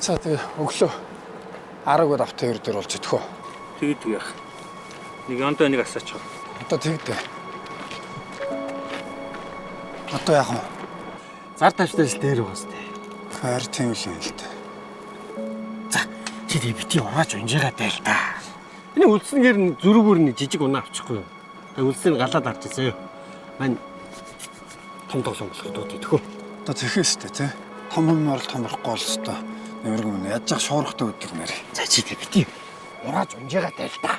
За тэгээ өглөө 10-д автоёр дээр болж идэх үү. Тэгээд яах. Нэг ондоо нэг асаач. Одоо тэгдэ. Одоо яах вэ? Зар тавьчдаас дээр уустай. Хайр тийм л юм л дээ. За чи тэг бити ураач унжигаа дайл та. Энийг үлдснээр нь зүрүүгээр нь жижиг унаа авчихгүй юу. Тэг үлдсээр галаад авч заяа. Мань том тоглоом болох дууд идэхөө. Одоо тэхээс тээ тий. Том юмар л томрохгүй бол өстой. Нэмэргүй мөн яаж шуурхтай өгдөг нэр. За чи тэг бити ураач унжигаа дайл та.